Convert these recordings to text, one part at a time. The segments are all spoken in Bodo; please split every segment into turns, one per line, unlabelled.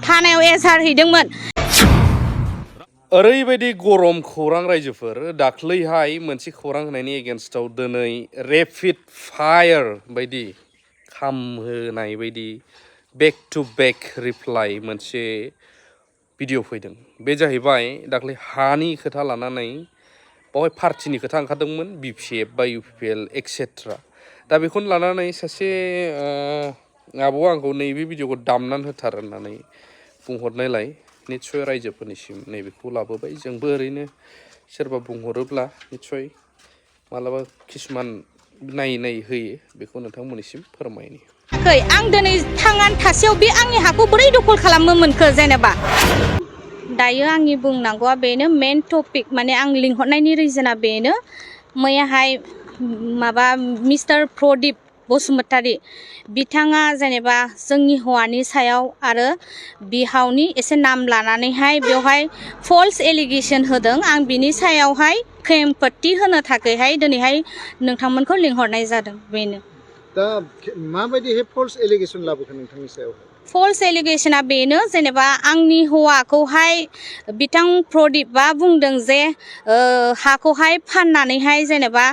थानायाव एजाहार हैदोंमोन।
ओरैबायदि गरम खौरां रायजोफोर दाख्लैहाय मोनसे खौरां होनायनि एगेन्स्टआव दिनै रेपिड फायार बायदि खामहोनाय बायदि बेक टु बेक रिप्लाइ मोनसे भिडिअ फैदों। बे जाहैबाय दाख्लै हानि खोथा लानानै बावहाय पार्टिनि खोथा ओंखारदोंमोन BPF बा UPPL एक्सेट्रा। दा बेखौनो लानानै सासे आब'आ आंखौ नैबे भिडिअखौ दामनानै होथार होननानै बुंहरनायलाय निस्सय रायजोफोरनिसिम नैबेखौ लाबोबाय। जोंबो ओरैनो सोरबा बुंहरोब्ला निस्सय मालाबा किसुमान नायै होयो, बेखौ नोंथांमोननिसिम फोरमायनि।
आं दिनै थांनानै थासेयाव बे आंनि हाखौ बोरै दखल खालामनो मोनखो जेनेबा। दायो आंनि बुंनांगौआ बेनो मेन टपिक, माने आं लिंहरनायनि रिजोना बेनो। मैयाहाय माबा मिस्टार प्रदीप बसुमतारी बिथाङा जेनेबा जोंनि हौवानि सायाव आरो बिहावनि एसे नाम लानानैहाय बेवहाय फल्स एलिगेशन होदों। आं बिनि सायावहाय खेमपट्टि होनो थाखायहाय दिनैहाय नोंथांमोनखौ लिंहरनाय जादों, बेनो।
दा माबायदिहाय फल्स एलिगेशन लाबोखो नोंथांनि सायाव?
फल्स एलिगेशना बेनो जेनेबा आंनि हौवाखौहाय बिथां प्रदीपआ बुंदों जे हाखौहाय फाननानैहाय जेनेबा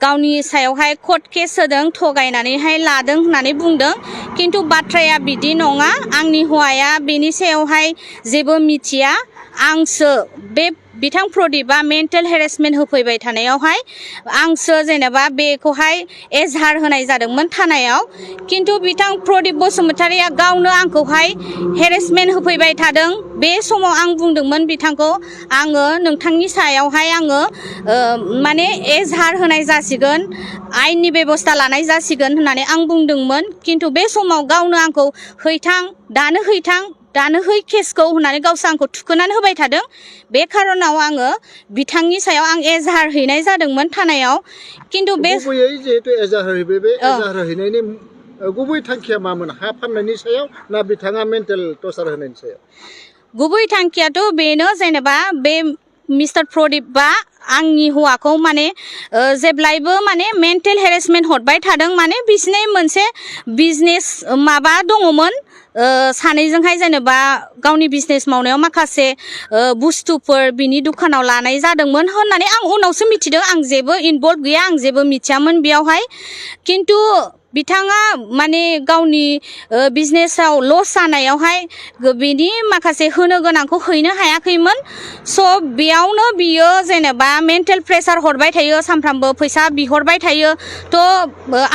गावनि सायावहाय कर्ट केस होदों, थगायनानैहाय लादों होननानै बुंदों। किन्तु बाथ्राया बिदि नङा। आंनि हौवाया बेनि सायावहाय जेबो मिथिया। आंसो बे बिथां प्रदीपआ मेन्टेल हेरेसमेन्ट होफैबाय थानायावहाय आंसो जेनेबा बेखौहाय एजाहार होनाय जादोंमोन थानायाव। किन्तु बिथां प्रदीप बसुमतारीया गावनो आंखौहाय हेरेसमेन्ट होफैबाय थादों। बे समाव आं बुंदोंमोन बिथांखौ, आङो नोंथांनि सायावहाय आङो माने एजाहार होनाय जासिगोन, आयेननि बेबस्था लानाय जासिगोन होननानै आं बुंदोंमोन। किन्तु बे समाव गावनो आंखौ दानो है केसखौ होननानै गावसो आंखौ थुखोनानै होबाय थादों। बे खारनाव आङो बिथांनि सायाव आं एजाहार हैनाय जादोंमोन थानायाव। किन्तु बे
गुबैयै जिहेतु एजाहार हैबाय, बे एजाहार हैनायनि गुबै थांखिया मामोन? हा फाननायनि सायाव ना बिथाङा मेन्टेल टर्चार होनायनि सायाव?
गुबै थांखियाथ' बेनो जेनेबा बे मिस्टार प्रदीपआ आंनि हौवाखौ माने जेब्लायबो माने मेन्टेल हेरेसमेन्ट हरबाय थादों। माने बिसिनि मोनसे बिजनेस माबा दङमोन, सानैजोंहाय जेनेबा गावनि बिजनेस मावनायाव माखासे बुस्थुफोर बिनि दुखानाव लानाय जादोंमोन होननानै आं उनावसो मिथिदों। आं जेबो इनभल्भ गैया, आं जेबो मिथियामोन बेयावहाय। किन्तु बिथाङा माने गावनि बिजनेसाव लस जानायावहाय बिनि माखासे होनो गोनांखौ हैनो हायाखैमोन। स' बेयावनो बियो जेनेबा मेन्टेल प्रेसार हरबाय थायो, सानफ्रामबो फैसा बिहरबाय थायो। थ'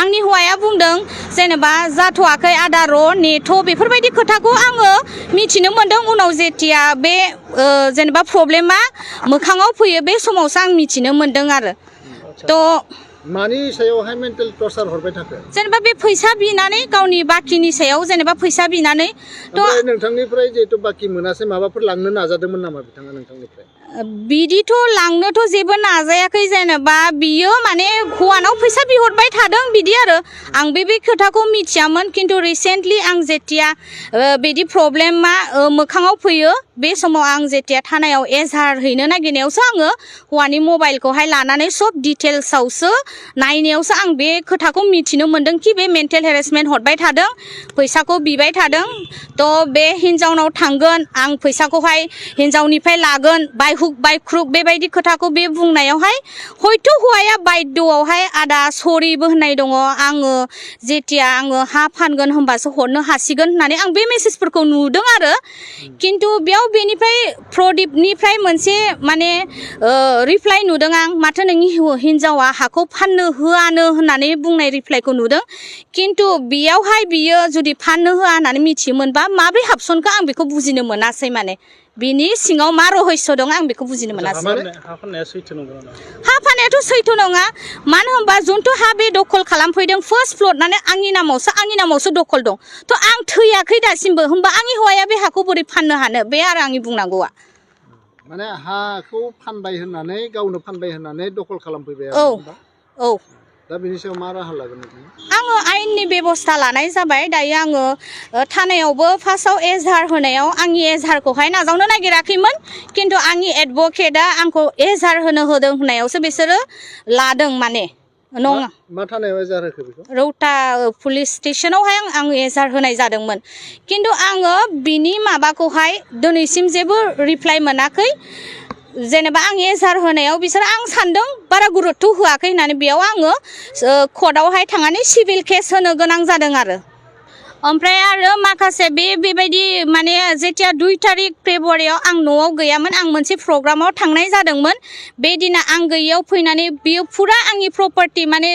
आंनि हौवाया बुंदों जेनेबा जाथ'वाखै आदा र' नेथ' बेफोरबायदि खोथाखौ आङो मिथिनो मोन्दों उनाव जेथिया बे जेनेबा प्रब्लेमा मोखाङाव फैयो, बे समावसो आं मिथिनो मोन्दों आरो। थ'
मानि सायावहाय मेन्टेल टर्चार हरबाय थाखो?
जेनेबा बे फैसा बिनानै, गावनि बाखिनि सायाव जेनेबा फैसा बिनानै।
ओमफ्राय नोंथांनिफ्राय जिहेतु बाखि मोनासै, माबाफोर लांनो नाजादोंमोन नामा बिथाङा नोंथांनिफ्राय?
बिदिथ' लांनोथ' जेबो नाजायाखै। जेनेबा बियो माने हौवानाव फैसा बिहरबाय थादों बिदि आरो। आं बे खोथाखौ मिथियामोन। किन्तु रिसेन्टलि आं जेथिया बिदि प्रब्लेमा मोखाङाव फैयो, बे समाव आं जेथिया थानायाव एजाहार हैनो नागिरनायावसो आङो हौवानि मबाइलखौहाय लानानै सब डिटेल्सआवसो नायनायावसो आं बे खोथाखौ मिथिनो मोन्दों कि बे मेन्टेल हेरेसमेन्ट हरबाय थादों, फैसाखौ बिबाय थादों। थ' बे हिन्जावनाव थांगोन, आं फैसाखौहाय हिन्जावनिफ्राय लागोन, बाय हुक बाय क्रुक बेबायदि खोथाखौ बे बुंनायावहाय हयथ' हौवाया बायद'आवहाय आदा सरिबो होननाय दङ। आङो जेथिया आङो हा फानगोन होमबासो हरनो हासिगोन होननानै आं बे मेसेजफोरखौ नुदों आरो। किन्तु बेयाव बेनिफ्राय प्रदीपनिफ्राय मोनसे माने रिप्लाइ नुदों आं, माथो नोंनि हिन्जावा हाखौ फाननो होआनो होननानै बुंनाय रिप्लाइखौ नुदों। किन्तु बेयावहाय बियो जुदि फाननो होआ होननानै मिथियोमोनबा माब्रै हाबसनखो आं बेखौ बुजिनो मोनासै। माने बिनि सिङाव मा रहस्य दं आं बेखौ बुजिनो मोनासै।
हा फाननाया सैथो नंगौ नामा?
हा फाननायाथ' सैथो नङा। मानो होनबा जुनथ' हा बे दखल खालामफैदों, फार्स्ट फ्ल'र माने आंनि नामावसो दखल दं। थ' आं थैयाखै दासिमबो, होमबा आंनि हौवाया बे हाखौ बोरै फाननो हानो? बे आरो आंनि बुंनांगौआ।
माने हाखौ फानबाय होननानै, गावनो फानबाय होननानै दखल खालामफैबाय
औ
आरो।
औ।
दा बेनि सायाव मा राहा लागोन नोंथाङा?
आङो आयेननि बेबस्था लानाय जाबाय। दायो आङो थानायावबो फार्स्टआव एजाहार होनायाव आंनि एजाहारखौहाय नाजावनो नागिराखैमोन। किन्तु आंनि एडभकेटआ आंखौ एजाहार होनो होदों होननायावसो बिसोरो लादों। माने नङा
मा थानायाव एजार होखो बेखौ
रौता पुलिस स्टेशनावहाय आं एजार होनाय जादोंमोन खिन्थु आङो बिनि माबाखौहाय दिनैसिम जेबो रिप्लाइ मोनाखै जेनेबा आं एजार होनायाव बिसोर आं सानदों बारा गुरुत्व होआखै होननानै बेयाव आङो कर्टआवहाय थांनानै सिभिल केस होनो गोनां जादों आरो ओमफ्राय आरो माखासे बेबायदि माने जेथिया 2 तारिख फेब्रुवारियाव आं न'आव गैयामोन आं मोनसे प्रग्रामाव थांनाय जादोंमोन बे दिना आं गैयैयाव फैनानै बियो फुरा आंनि प्रपार्टि माने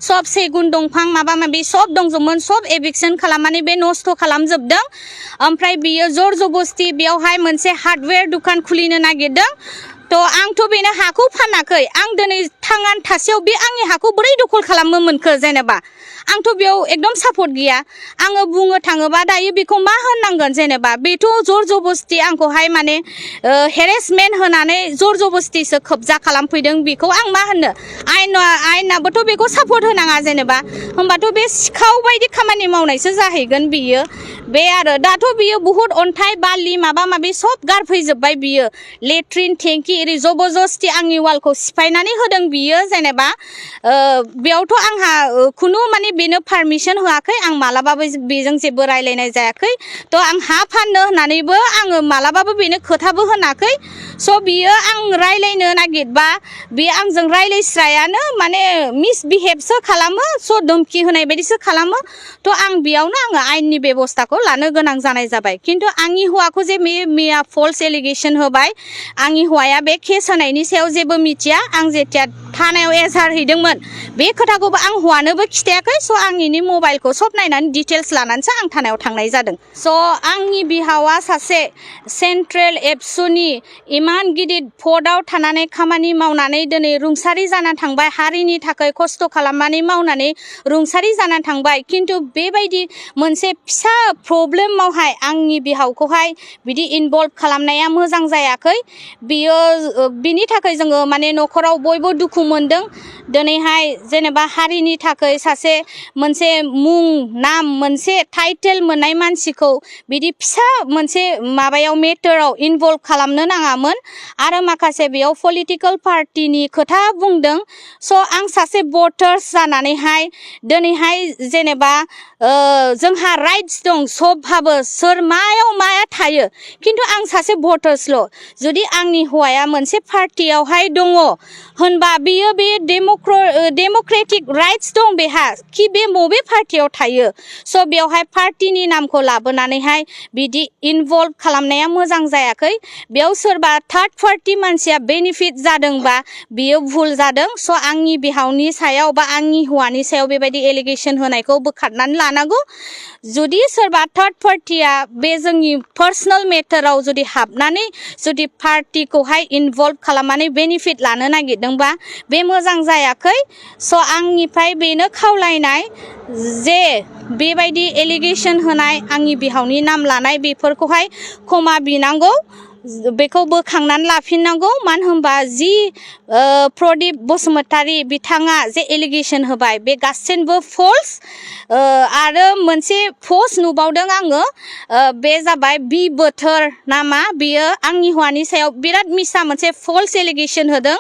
सब सेगुन दंफां माबा माबि सब दंजोबोमोन सब एभिक्सन खालामनानै बे नस्थ' खालामजोबदों ओमफ्राय बियो जर जबस्ति बेयावहाय मोनसे हार्डवेयर दुखान खुलिनो नागिरदों थ' आंथ' बेनो हाखौ फानाखै आं दिनै थांनानै थासेयाव बे आंनि हाखौ बोरै दखल खालामनो मोनखो जेनेबा आंथ' बेयाव एकदम सापर्ट गैया आङो बुंनो थाङोबा दायो बेखौ मा होननांगोन जेनेबा बेथ' जर जबस्ति आंखौहाय माने हेरेसमेन्ट होनानै जर जबस्तिसो कब्जा खालामफैदों बेखौ आं मा होननो आयेनाबोथ' बेखौ सापर्ट होनाङा जेनेबा होमबाथ' बे सिखाव बायदि खामानि मावनायसो जाहैगोन बियो बे आरो दाथ' बियो बुहुत अन्थाइ बालि माबा माबि सब गारफैजोब्बाय बियो लेट्रिन टेंकि एरै जबरदस्ति आंनि वालखौ सिफायनानै होदों बियो जेनेबा बेयावथ' आंहा खुनु माने बेनो पारमिसन होआखै आं मालाबाबो बेजों जेबो रायलायनाय जायाखै थ' आं हा फाननो होननानैबो आङो मालाबाबो बेनो खोथाबो होनाखै स' बियो आं रायलायनो नागिरबा बे आंजों रायलायस्रायानो माने मिसबिहेभसो खालामो स' धमकि होनाय बायदिसो खालामो थ' आं बेयावनो आङो आयेननि बेबस्थाखौ लानो गोनां जानाय जाबाय खिन्थु आंनि हौवाखौ जे मेया फल्स एलिगेसन होबाय आंनि हौवाया बे केस होनायनि सायाव जेबो मिथिया आं जेथिया थानायाव एजार हैदोंमोन बे खोथाखौबो आं हौवानोबो खिथायाखै स' आंनि मबाइलखौ सब नायनानै डिटेल्स लानानैसो आं थानायाव थांनाय जादों स' आंनि बिहावा सासे सेन्ट्रेल एबसुनि इमान गिदिर पदआव थानानै खामानि मावनानै दिनै रुंसारि जानानै थांबाय हारिनि थाखाय खस्थ' खालामनानै मावनानै रुंसारि जानानै थांबाय खिन्थु बेबायदि मोनसे फिसा प्रब्लेमावहाय आंनि बिहावखौहाय बिदि इनभल्भ खालामनाया मोजां जायाखै बियो बिनि थाखाय जोङो माने न'खराव बयबो दुखु मोनदों दिनैहाय जेनेबा हारिनि थाखाय सासे मोनसे मुं नाम मोनसे टाइटेल मोननाय मानसिखौ बिदि फिसा मोनसे माबायाव मेटाराव इनभल्भ खालामनो नाङामोन आरो माखासे बेयाव पलिटिकेल पार्टिनि खोथा बुंदों स' आं सासे भटार्स जानानैहाय दिनैहाय जेनेबा जोंहा राइट्स दं सबहाबो सोर मायाव माया थायो खिन्थु आं सासे भटार्सल' जुदि आंनि हौवाया मोनसे पार्टियावहाय दङ होनबा बियो बे डेम'क्रेटिक राइट्स दं बेहा कि बे बबे पार्टियाव थायो स' बेवहाय पार्टिनि नामखौ लाबोनानैहाय बिदि इनभल्भ खालामनाया मोजां जायाखै बेयाव सोरबा थार्ड पार्टि मानसिया बेनिफिट जादोंबा बियो भुल जादों स' आंनि बिहावनि सायाव बा आंनि हौवानि सायाव बेबायदि एलिगेसन होनायखौ बोखारनानै लानांगौ जुदि सोरबा थार्ड पार्टिया बे जोंनि पार्सनेल मेटाराव जुदि हाबनानै जुदि पार्टिखौहाय इनभल्भ खालामनानै बेनिफिट लानो नागिरदोंबा बे मोजां जायाखै स' आंनिफ्राय बेनो खावलायनाय जे बेबायदि एलिगेसन होनाय आंनि बिहावनि नाम लानाय बेफोरखौहाय क्षमा बिनांगौ बेखौ बोखांनानै लाफिननांगौ मानो होनबा जि प्रदीप बसुमतारी बिथाङा जे एलिगेसन होबाय बे गासैबो फल्स आरो मोनसे पस्ट नुबावदों आङो बे जाबाय बि बोथोर नामा बियो आंनि हौवानि सायाव बिराद मिसा मोनसे फल्स एलिगेसन होदों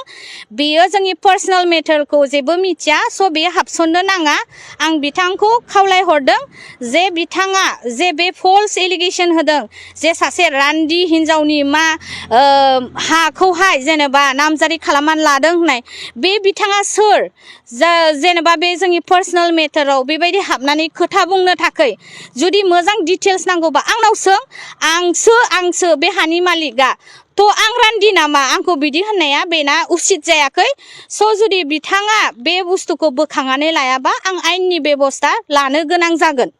बियो जोंनि पार्सनेल मेटारखौ जेबो मिथिया स' बेयो हाबसननो नाङा आं बिथांखौ खावलायहरदों जे बिथाङा जे बे फल्स एलिगेसन होदों जे सासे रान्दि हिनजावनि मा हाखौहाय जेनेबा नामजारि खालामनानै लादों होननाय बे बिथाङा सोर जेनेबा बे जोंनि पार्सनेल मेटाराव बेबायदि हाबनानै खोथा बुंनो थाखाय जुदि मोजां डिटेल्स नांगौबा आंनाव सों आंसो बे हानि मालिकआ थ' आं रान्दि नामा आंखौ बिदि होननाया बेना उचित जायाखै स' जुदि बिथाङा बे बुस्थुखौ बोखांनानै लायाबा आं आयेननि बेबस्था लानो गोनां जागोन